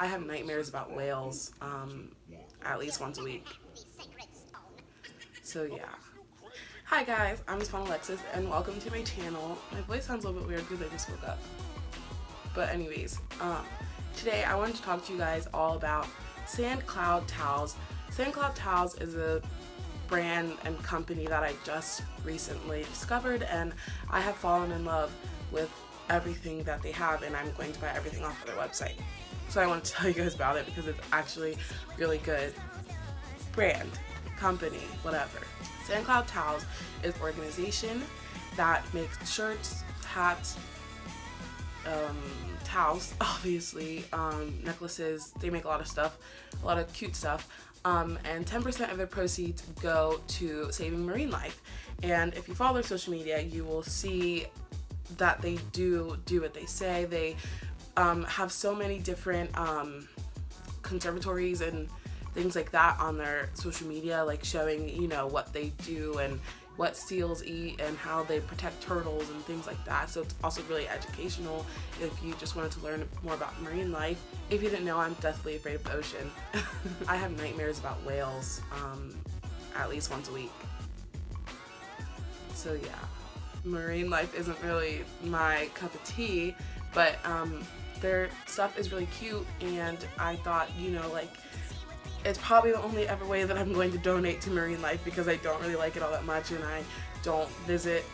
I have nightmares about whales at least once a week. So yeah. Hi guys, I'm Sevohnalexis and welcome to my channel. My voice sounds a little bit weird because I just woke up. But anyways, today I wanted to talk to you guys all about Sand Cloud Towels. Sand Cloud Towels is a brand and company that I just recently discovered, and I have fallen in love with everything that they have, and I'm going to buy everything off of their website. So I want to tell you guys about it because it's actually really good brand, company, whatever. Sand Cloud Towels is an organization that makes shirts, hats, towels, obviously, necklaces. They make a lot of stuff, a lot of cute stuff, and 10% of their proceeds go to saving marine life. And if you follow their social media, you will see that they do what they say. They have so many different conservatories and things like that on their social media, like showing, you know, what they do and what seals eat and how they protect turtles and things like that. So it's also really educational if you just wanted to learn more about marine life. If you didn't know, I'm deathly afraid of the ocean. I have nightmares about whales at least once a week. So yeah, marine life isn't really my cup of tea, but their stuff is really cute, and I thought, you know, like, it's probably the only ever way that I'm going to donate to marine life because I don't really like it all that much, and I don't visit,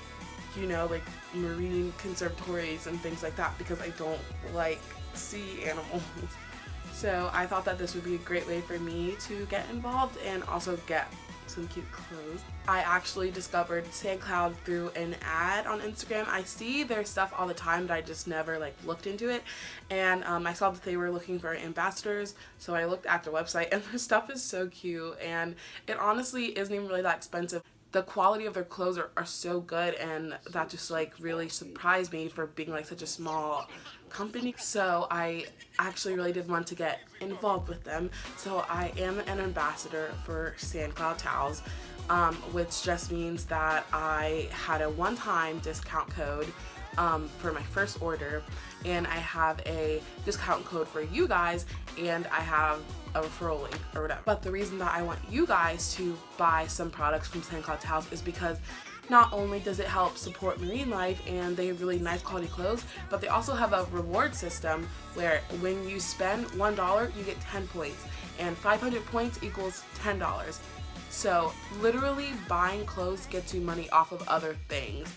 you know, like marine conservatories and things like that because I don't like sea animals. So I thought that this would be a great way for me to get involved and also get some cute clothes. I actually discovered Sand Cloud through an ad on Instagram. I see their stuff all the time, but I just never like looked into it. And I saw that they were looking for ambassadors, so I looked at their website, and their stuff is so cute, and it honestly isn't even really that expensive. The quality of their clothes are so good, and that just like really surprised me for being like such a small company. So I actually really did want to get involved with them. So I am an ambassador for Sand Cloud Towels, which just means that I had a one-time discount code for my first order, and I have a discount code for you guys, and I have a referral link or whatever. But the reason that I want you guys to buy some products from Sand Cloud Towels is because not only does it help support marine life and they have really nice quality clothes, but they also have a reward system where when you spend $1, you get 10 points, and 500 points equals $10. So literally buying clothes gets you money off of other things.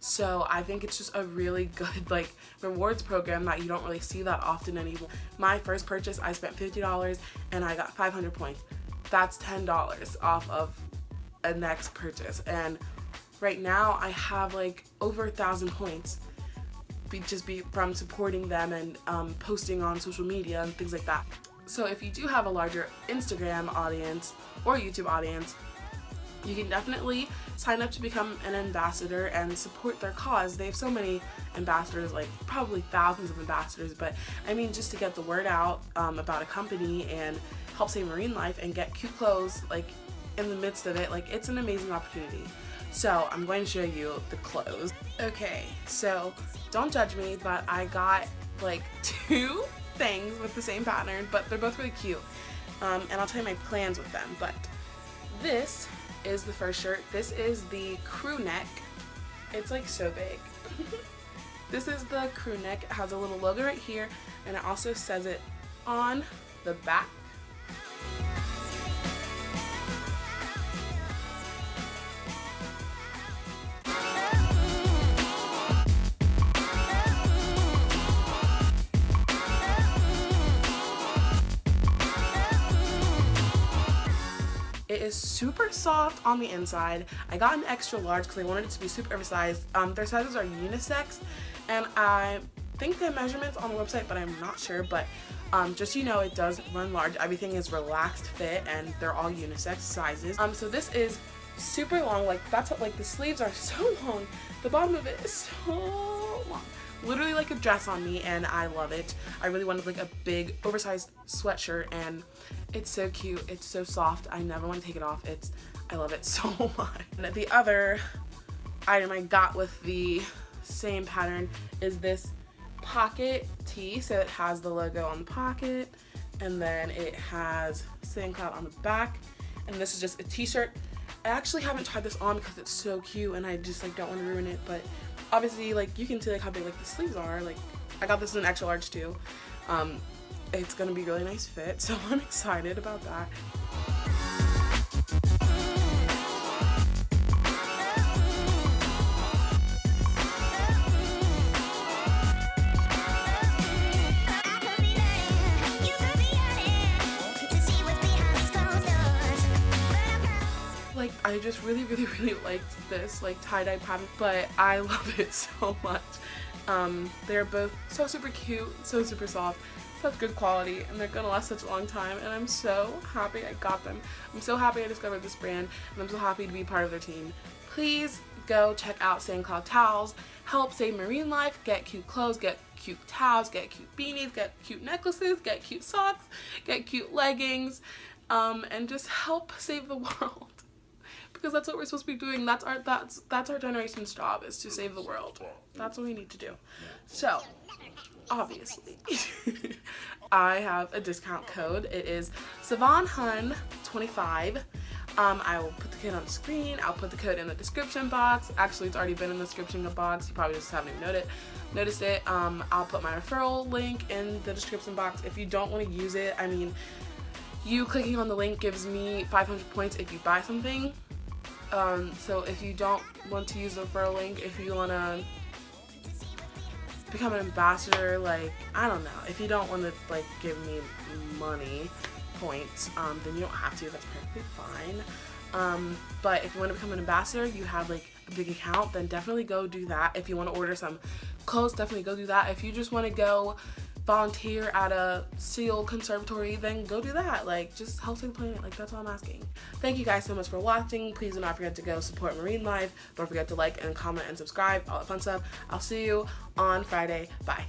So I think it's just a really good like rewards program that you don't really see that often anymore. My first purchase, I spent $50 and I got 500 points. That's $10 off of a next purchase. And right now I have like over 1,000 points just from supporting them and posting on social media and things like that. So if you do have a larger Instagram audience or YouTube audience, you can definitely sign up to become an ambassador and support their cause. They have so many ambassadors, like probably thousands of ambassadors, but I mean, just to get the word out about a company and help save marine life and get cute clothes like in the midst of it, like it's an amazing opportunity. So I'm going to show you the clothes. Okay, so don't judge me, but I got like 2 things with the same pattern, but they're both really cute. And I'll tell you my plans with them. But this is the first shirt. This is the crew neck. It's like so big. This is the crew neck. It has a little logo right here, and it also says it on the back. It is super soft on the inside. I got an extra large because I wanted it to be super oversized. Their sizes are unisex, and I think they have measurements on the website, but I'm not sure. But just so you know, it does run large. Everything is relaxed fit, and they're all unisex sizes. So this is super long. Like that's what, like the sleeves are so long. The bottom of it is so long. Literally like a dress on me, and I love it. I really wanted like a big oversized sweatshirt, and it's so cute. It's so soft. I never want to take it off. I love it so much. And the other item I got with the same pattern is this pocket tee. So it has the logo on the pocket, and then it has Sailing Cloud on the back, and this is just a t-shirt. I actually haven't tried this on because it's so cute and I just like don't want to ruin it, but obviously like you can see like how big like the sleeves are. Like I got this in extra large too. It's gonna be a really nice fit, so I'm excited about that. Like I just really liked this like tie-dye pattern, but I love it so much. They're both so super cute, so super soft, such good quality, and they're gonna last such a long time, and I'm so happy I got them. I'm so happy I discovered this brand, and I'm so happy to be part of their team. Please go check out Sailing Cloud towels. Help save marine life. Get cute clothes, get cute towels, get cute beanies, get cute necklaces, get cute socks, get cute leggings, and just help save the world. Because that's what we're supposed to be doing. That's our generation's job, is to save the world. That's what we need to do. So, obviously, I have a discount code. It is Sevohnalexis25. I will put the code on the screen. I'll put the code in the description box. Actually, it's already been in the description box. You probably just haven't even noticed it. I'll put my referral link in the description box. If you don't want to use it, I mean, you clicking on the link gives me 500 points if you buy something. So if you don't want to use the referral link, if you want to become an ambassador, like, I don't know, if you don't want to, like, give me money points, then you don't have to. That's perfectly fine. But if you want to become an ambassador, you have, like, a big account, then definitely go do that. If you want to order some clothes, definitely go do that. If you just want to go volunteer at a seal conservatory, then go do that. Like, just help save the planet. Like, that's all I'm asking. Thank you guys so much for watching. Please do not forget to go support marine life. Don't forget to like and comment and subscribe, all that fun stuff. I'll see you on Friday. Bye.